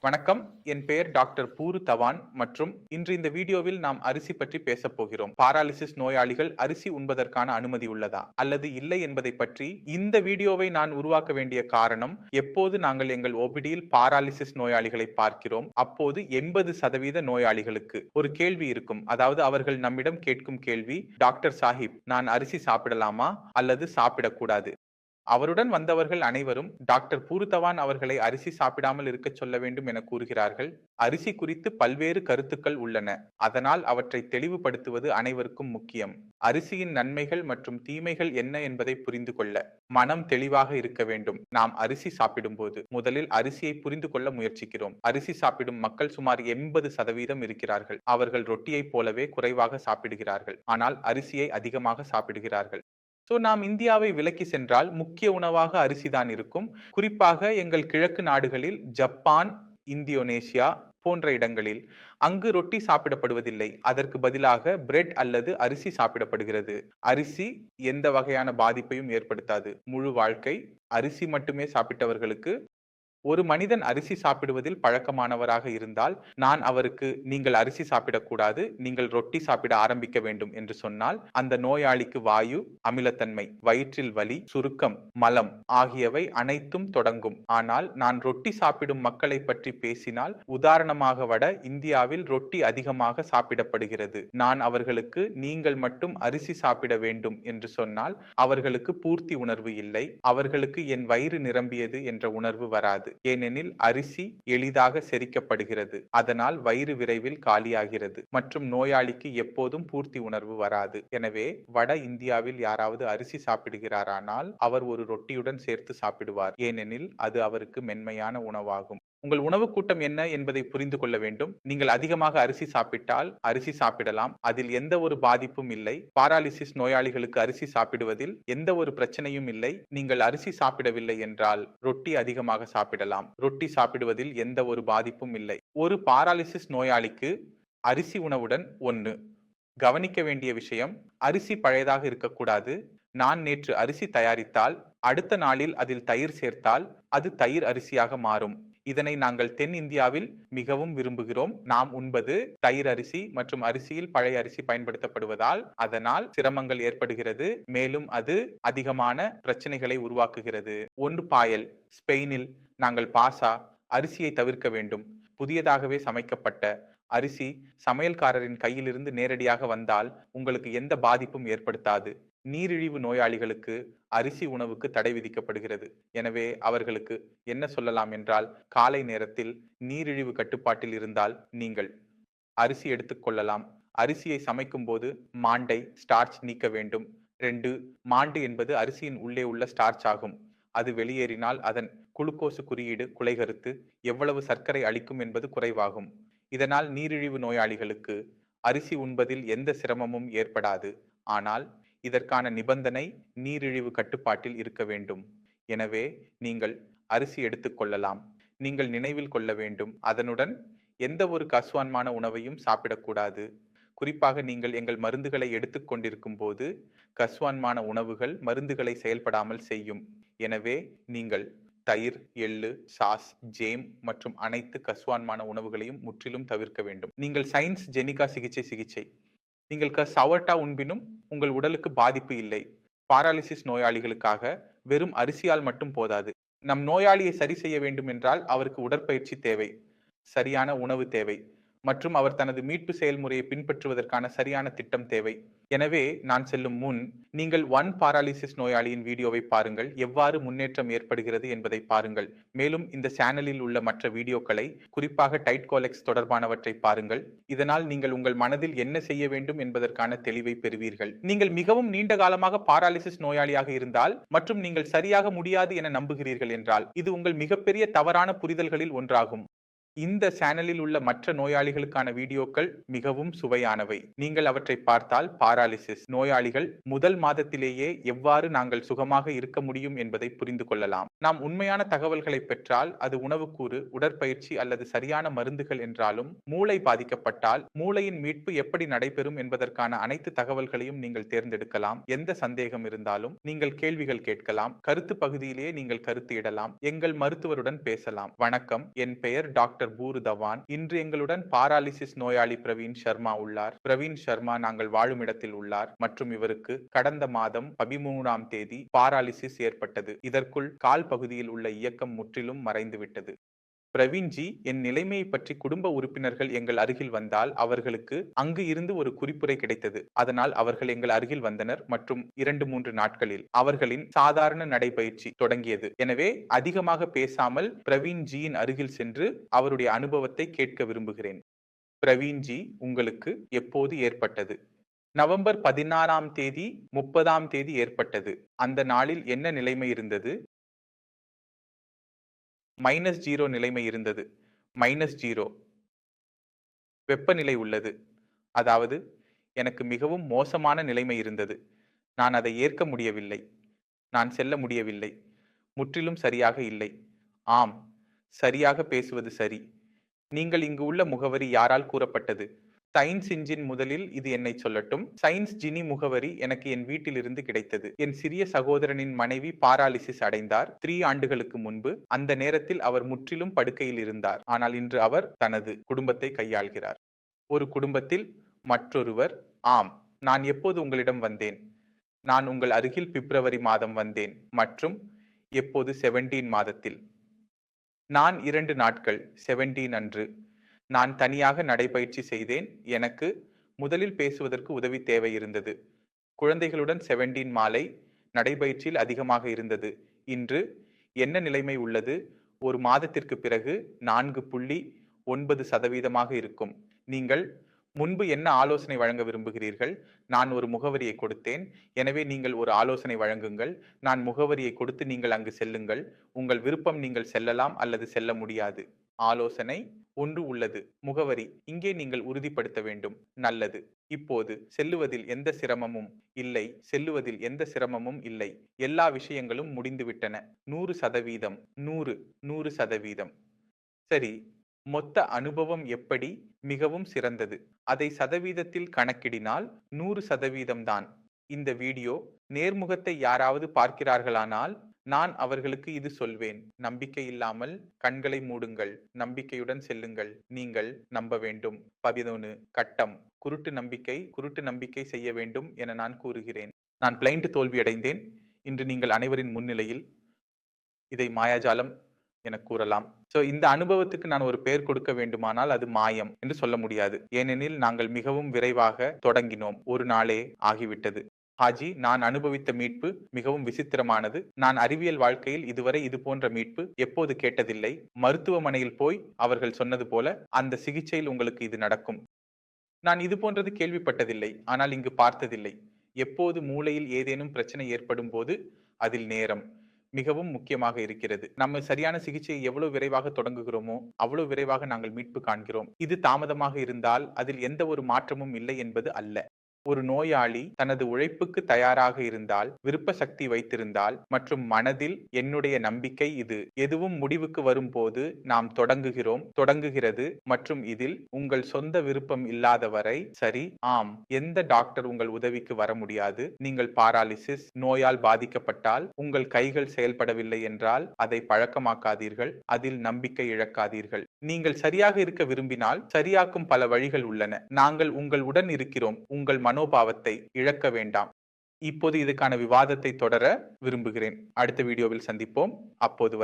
வணக்கம். என் பெயர் doctor poor Dhawan மற்றும் இன்று இந்த வீடியோவில் நாம் அரிசி பற்றி பேசப் போகிறோம். பாராலிசிஸ் நோயாளிகள் அரிசி உண்பதற்கான அனுமதி உள்ளதா அல்லது இல்லை என்பதை பற்றி இந்த வீடியோவை நான் உருவாக்க வேண்டிய காரணம், எப்போது நாங்கள் எங்கள் ஓபிடியில் பாராலிசிஸ் நோயாளிகளை பார்க்கிறோம், அப்போது 80% நோயாளிகளுக்கு ஒரு கேள்வி இருக்கும். அதாவது அவர்கள் நம்மிடம் கேட்கும் கேள்வி, டாக்டர் சாஹிப், நான் அரிசி சாப்பிடலாமா அல்லது சாப்பிடக்கூடாது? அவருடன் வந்தவர்கள் அனைவரும் டாக்டர் பூருதவான் அவர்களை அரிசி சாப்பிடாமல் இருக்கச் சொல்ல வேண்டும் என கூறுகிறார்கள். அரிசி குறித்து பல்வேறு கருத்துக்கள் உள்ளன. அதனால் அவற்றை தெளிவுபடுத்துவது அனைவருக்கும் முக்கியம். அரிசியின் நன்மைகள் மற்றும் தீமைகள் என்ன என்பதை புரிந்து கொள்ள மனம் தெளிவாக இருக்க வேண்டும். நாம் அரிசி சாப்பிடும்போது முதலில் அரிசியை புரிந்து கொள்ள முயற்சிக்கிறோம். அரிசி சாப்பிடும் மக்கள் சுமார் 80% இருக்கிறார்கள். அவர்கள் ரொட்டியைப் போலவே குறைவாக சாப்பிடுகிறார்கள். ஆனால் அரிசியை அதிகமாக சாப்பிடுகிறார்கள். நாம் இந்தியாவை விலக்கி சென்றால் முக்கிய உணவாக அரிசிதான் இருக்கும். குறிப்பாக எங்கள் கிழக்கு நாடுகளில் ஜப்பான், இந்தோனேசியா போன்ற இடங்களில் அங்கு ரொட்டி சாப்பிடப்படுவதில்லை. அதற்கு பதிலாக பிரெட் அல்லது அரிசி சாப்பிடப்படுகிறது. அரிசி எந்த வகையான பாதிப்பையும் ஏற்படுத்தாது. முழு வாழ்க்கை அரிசி மட்டுமே சாப்பிட்டவர்களுக்கு ஒரு மனிதன் அரிசி சாப்பிடுவதில் பழக்கமானவராக இருந்தால், நான் அவருக்கு நீங்கள் அரிசி சாப்பிடக்கூடாது, நீங்கள் ரொட்டி சாப்பிட ஆரம்பிக்க வேண்டும் என்று சொன்னால், அந்த நோயாளிக்கு வாயு, அமிலத்தன்மை, வயிற்றில் வலி, சுருக்கம், மலம் ஆகியவை அனைத்தும் தொடங்கும். ஆனால் நான் ரொட்டி சாப்பிடும் மக்களை பற்றி பேசினால், உதாரணமாக இந்தியாவில் ரொட்டி அதிகமாக சாப்பிடப்படுகிறது. நான் அவர்களுக்கு நீங்கள் மட்டும் அரிசி சாப்பிட வேண்டும் என்று சொன்னால், அவர்களுக்கு பூர்த்தி உணர்வு இல்லை. அவர்களுக்கு என் வயிறு நிரம்பியது என்ற உணர்வு வராது. ஏனெனில் அரிசி எளிதாக செரிக்கப்படுகிறது. அதனால் வயிறு விரைவில் காலியாகிறது மற்றும் நோயாளிக்கு எப்போதும் பூர்த்தி உணர்வு வராது. எனவே வட இந்தியாவில் யாராவது அரிசி சாப்பிடுகிறாரானால் அவர் ஒரு ரொட்டியுடன் சேர்த்து சாப்பிடுவார். ஏனெனில் அது அவருக்கு மென்மையான உணவாகும். உங்கள் உணவு கூட்டம் என்ன என்பதை புரிந்து கொள்ள வேண்டும். நீங்கள் அதிகமாக அரிசி சாப்பிட்டால் அரிசி சாப்பிடலாம். அதில் எந்த ஒரு பாதிப்பும் இல்லை. பாராலிசிஸ் நோயாளிகளுக்கு அரிசி சாப்பிடுவதில் எந்த ஒரு பிரச்சனையும் இல்லை. நீங்கள் அரிசி சாப்பிடவில்லை என்றால் ரொட்டி அதிகமாக சாப்பிடலாம். ரொட்டி சாப்பிடுவதில் எந்த ஒரு பாதிப்பும் இல்லை. ஒரு பாராலிசிஸ் நோயாளிக்கு அரிசி உணவுடன் ஒன்று கவனிக்க வேண்டிய விஷயம், அரிசி பழையதாக இருக்கக்கூடாது. நான் நேற்று அரிசி தயாரித்தால் அடுத்த நாளில் அதில் தயிர் சேர்த்தால் அது தயிர் அரிசியாக மாறும். இதனை நாங்கள் தென் இந்தியாவில் மிகவும் விரும்புகிறோம். நாம் உண்பது தயிர் அரிசி மற்றும் அரிசியில் பழைய அரிசி பயன்படுத்தப்படுவதால் அதனால் சிரமங்கள் ஏற்படுகிறது. மேலும் அது அதிகமான பிரச்சனைகளை உருவாக்குகிறது. ஒன்று பாயல். ஸ்பெயினில் நாங்கள் பாசா அரிசியை தவிர்க்க வேண்டும். புதியதாகவே சமைக்கப்பட்ட அரிசி சமையல்காரரின் கையிலிருந்து நேரடியாக வந்தால் உங்களுக்கு எந்த பாதிப்பும் ஏற்படுத்தாது. நீரிழிவு நோயாளிகளுக்கு அரிசி உணவுக்கு தடை விதிக்கப்படுகிறது. எனவே அவர்களுக்கு என்ன சொல்லலாம் என்றால், காலை நேரத்தில் நீரிழிவு கட்டுப்பாட்டில் இருந்தால் நீங்கள் அரிசி எடுத்துக்கொள்ளலாம். அரிசியை சமைக்கும் போது மாண்டை ஸ்டார்ச் நீக்க வேண்டும். 2 மாண்டு என்பது அரிசியின் உள்ளே உள்ள ஸ்டார்ச் ஆகும். அது வெளியேறினால் அதன் குளுக்கோசு குறியீடு குலைகருத்து எவ்வளவு சர்க்கரை அளிக்கும் என்பது குறைவாகும். இதனால் நீரிழிவு நோயாளிகளுக்கு அரிசி உண்பதில் எந்த சிரமமும் ஏற்படாது. ஆனால் இதற்கான நிபந்தனை நீரிழிவு கட்டுப்பாட்டில் இருக்க வேண்டும். எனவே நீங்கள் அரிசி எடுத்துக்கொள்ளலாம். நீங்கள் நினைவில் கொள்ள வேண்டும், அதனுடன் எந்த ஒரு கசுவான்மான உணவையும் சாப்பிடக்கூடாது. குறிப்பாக நீங்கள் எங்கள் மருந்துகளை எடுத்துக்கொண்டிருக்கும் போது கசுவான்மான உணவுகள் மருந்துகளை செயல்படாமல் செய்யும். எனவே நீங்கள் தயிர், எள்ளு, சாஸ், ஜேம் மற்றும் அனைத்து கசுவான்மான உணவுகளையும் முற்றிலும் தவிர்க்க வேண்டும். நீங்கள் சயின்ஸ் ஜெனிகா சிகிச்சை நீங்கள் சவர்டா உண்பினும் உங்கள் உடலுக்கு பாதிப்பு இல்லை. பாராலிசிஸ் நோயாளிகளுக்காக வெறும் அரிசியால் மட்டும் போதாது. நம் நோயாளியை சரி செய்ய வேண்டும் என்றால் அவருக்கு உடற்பயிற்சி தேவை, சரியான உணவு தேவை மற்றும் அவர் தனது மீட்பு செயல்முறையை பின்பற்றுவதற்கான சரியான திட்டம் தேவை. எனவே நான் செல்லும் முன் நீங்கள் ஒன் பாராலிசிஸ் நோயாளியின் வீடியோவை பாருங்கள். எவ்வாறு முன்னேற்றம் ஏற்படுகிறது என்பதை பாருங்கள். மேலும் இந்த சேனலில் உள்ள மற்ற வீடியோக்களை, குறிப்பாக டைட் கோலெக்ஸ் தொடர்பானவற்றை பாருங்கள். இதனால் நீங்கள் உங்கள் மனதில் என்ன செய்ய வேண்டும் என்பதற்கான தெளிவை பெறுவீர்கள். நீங்கள் மிகவும் நீண்ட காலமாக பாராலிசிஸ் நோயாளியாக இருந்தால் மற்றும் நீங்கள் சரியாக முடியாது என நம்புகிறீர்கள் என்றால் இது உங்கள் மிகப்பெரிய தவறான புரிதல்களில் ஒன்றாகும். இந்த சேனலில் உள்ள மற்ற நோயாளிகளுக்கான வீடியோக்கள் மிகவும் சுவையானவை. நீங்கள் அவற்றை பார்த்தால் பாராலிசிஸ் நோயாளிகள் முதல் மாதத்திலேயே எவ்வாறு நாங்கள் சுகமாக இருக்க முடியும் என்பதை புரிந்து கொள்ளலாம். நாம் உண்மையான தகவல்களை பெற்றால் அது உணவுக்கூறு, உடற்பயிற்சி அல்லது சரியான மருந்துகள் என்றாலும், மூளை பாதிக்கப்பட்டால் மூளையின் மீட்பு எப்படி நடைபெறும் என்பதற்கான அனைத்து தகவல்களையும் நீங்கள் தேர்ந்தெடுக்கலாம். எந்த சந்தேகம் இருந்தாலும் நீங்கள் கேள்விகள் கேட்கலாம். கருத்து பகுதியிலேயே நீங்கள் கருத்து இடலாம். எங்கள் மருத்துவருடன் பேசலாம். வணக்கம், என் பெயர் டாக்டர் டாக்டர் பூரு தவான். இன்று எங்களுடன் பாராலிசிஸ் நோயாளி பிரவீன் சர்மா உள்ளார். பிரவீன் சர்மா நாங்கள் வாழும் இடத்தில் உள்ளார் மற்றும் இவருக்கு கடந்த மாதம் 13ஆம் தேதி பாராலிசிஸ் ஏற்பட்டது. இதற்குள் கால் பகுதியில் உள்ள இயக்கம் முற்றிலும் மறைந்துவிட்டது. பிரவீன்ஜி, என் நிலைமையை பற்றி குடும்ப உறுப்பினர்கள் எங்கள் அருகில் வந்தால் அவர்களுக்கு அங்கு இருந்து ஒரு குறிப்புரை கிடைத்தது. அதனால் அவர்கள் எங்கள் அருகில் வந்தனர் மற்றும் 2-3 நாட்களில் அவர்களின் சாதாரண நடைபயிற்சி தொடங்கியது. எனவே அதிகமாக பேசாமல் பிரவீன்ஜியின் அருகில் சென்று அவருடைய அனுபவத்தை கேட்க விரும்புகிறேன். பிரவீன்ஜி, உங்களுக்கு எப்போது ஏற்பட்டது? நவம்பர் 16ஆம் தேதி 30ஆம் தேதி ஏற்பட்டது. அந்த நாளில் என்ன நிலைமை இருந்தது? -0 நிலைமை இருந்தது. -0 வெப்பநிலை உள்ளது. அதாவது எனக்கு மிகவும் மோசமான நிலைமை இருந்தது. நான் அதை ஏற்க முடியவில்லை. நான் செல்ல முடியவில்லை. முற்றிலும் சரியாக இல்லை. ஆம், சரியாக பேசுவது சரி. நீங்கள் இங்கு உள்ள முகவரி யாரால் கூறப்பட்டது? சயின்ஸ் இன்ஜின் முதலில் இது என்னை சொல்லட்டும். சயின்ஸ் ஜினி முகவரி எனக்கு என் வீட்டிலிருந்து கிடைத்தது. என் சிறிய சகோதரனின் மனைவி பாராலிசிஸ் அடைந்தார் 3 ஆண்டுகளுக்கு முன்பு. அந்த நேரத்தில் அவர் முற்றிலும் படுக்கையில் இருந்தார். ஆனால் இன்று அவர் தனது குடும்பத்தை கையாள்கிறார். ஒரு குடும்பத்தில் மற்றொருவர். ஆம், நான் எப்போது உங்களிடம் வந்தேன்? நான் உங்கள் அருகில் பிப்ரவரி மாதம் வந்தேன் மற்றும் எப்போது 17 மாதத்தில். நான் 2 நாட்கள் 17 அன்று நான் தனியாக நடைபயிற்சி செய்தேன். எனக்கு முதலில் பேசுவதற்கு உதவி தேவை இருந்தது. குழந்தைகளுடன் 17 மாலை நடைபயிற்சியில் அதிகமாக இருந்தது. இன்று என்ன நிலைமை உள்ளது? ஒரு மாதத்திற்கு பிறகு 4.9% இருக்கும். நீங்கள் முன்பு என்ன ஆலோசனை வழங்க விரும்புகிறீர்கள்? நான் ஒரு முகவரியை கொடுத்தேன். எனவே நீங்கள் ஒரு ஆலோசனை வழங்குங்கள். நான் முகவரியை கொடுத்து நீங்கள் அங்கு செல்லுங்கள். உங்கள் விருப்பம், நீங்கள் செல்லலாம் அல்லது செல்ல முடியாது. ஆலோசனை ஒன்று உள்ளது. முகவரி இங்கே நீங்கள் உறுதிப்படுத்த வேண்டும். நல்லது. இப்போது செல்லுவதில் எந்த சிரமமும் இல்லை. செல்லுவதில் எந்த சிரமமும் இல்லை. எல்லா விஷயங்களும் முடிந்துவிட்டன. 100%. 100%. சரி. மொத்த அனுபவம் எப்படி? மிகவும் சிறந்தது. அதை சதவீதத்தில் கணக்கிடினால் 100% தான். இந்த வீடியோ நேர்முகத்தை யாராவது பார்க்கிறார்களானால் நான் அவர்களுக்கு இது சொல்வேன். நம்பிக்கை இல்லாமல் கண்களை மூடுங்கள். நம்பிக்கையுடன் செல்லுங்கள். நீங்கள் நம்ப வேண்டும். 11 கட்டம் குருட்டு நம்பிக்கை செய்ய வேண்டும் என நான் கூறுகிறேன். நான் பிளைண்ட் தோல்வியடைந்தேன். இன்று நீங்கள் அனைவரின் முன்னிலையில் இதை மாயாஜாலம் என கூறலாம். இந்த அனுபவத்துக்கு நான் ஒரு பெயர் கொடுக்க வேண்டுமானால் அது மாயம் என்று சொல்ல முடியாது. ஏனெனில் நாங்கள் மிகவும் விரைவாக தொடங்கினோம். ஒரு நாளே ஆகிவிட்டது. ஹாஜி, நான் அனுபவித்த மீட்பு மிகவும் விசித்திரமானது. நான் அறிவியல் வாழ்க்கையில் இதுவரை இது போன்ற மீட்பு எப்போது கேட்டதில்லை. மருத்துவமனையில் போய் அவர்கள் சொன்னது போல அந்த சிகிச்சையில் உங்களுக்கு இது நடக்கும். நான் இது போன்றது கேள்விப்பட்டதில்லை. ஆனால் இங்கு பார்த்ததில்லை. எப்போது மூளையில் ஏதேனும் பிரச்சனை ஏற்படும் போது அதில் நேரம் மிகவும் முக்கியமாக இருக்கிறது. நம்ம சரியான சிகிச்சையை எவ்வளவு விரைவாக தொடங்குகிறோமோ அவ்வளவு விரைவாக நாங்கள் மீட்பு காண்கிறோம். இது தாமதமாக இருந்தால் அதில் எந்த ஒரு மாற்றமும் இல்லை என்பது அல்ல. ஒரு நோயாளி தனது உழைப்புக்கு தயாராக இருந்தால், விருப்ப சக்தி வைத்திருந்தால் மற்றும் மனதில் என்னுடைய நம்பிக்கை இது. எதுவும் முடிவுக்கு வரும்போது நாம் தொடங்குகிறது மற்றும் இதில் உங்கள் சொந்த விருப்பம் இல்லாத வரை சரி. ஆம், எந்த டாக்டர் உங்கள் உதவிக்கு வர முடியாது. நீங்கள் பாராலிசிஸ் நோயால் பாதிக்கப்பட்டால், உங்கள் கைகள் செயல்படவில்லை என்றால் அதை பழக்கமாக்காதீர்கள். அதில் நம்பிக்கை இழக்காதீர்கள். நீங்கள் சரியாக இருக்க விரும்பினால் சரியாக்கும் பல வழிகள் உள்ளன. நாங்கள் உங்களுடன் இருக்கிறோம். உங்கள் மனோபாவத்தை இழக்க வேண்டாம். இப்போது இதுக்கான விவாதத்தை தொடர விரும்புகிறேன். அடுத்த வீடியோவில் சந்திப்போம். அப்போது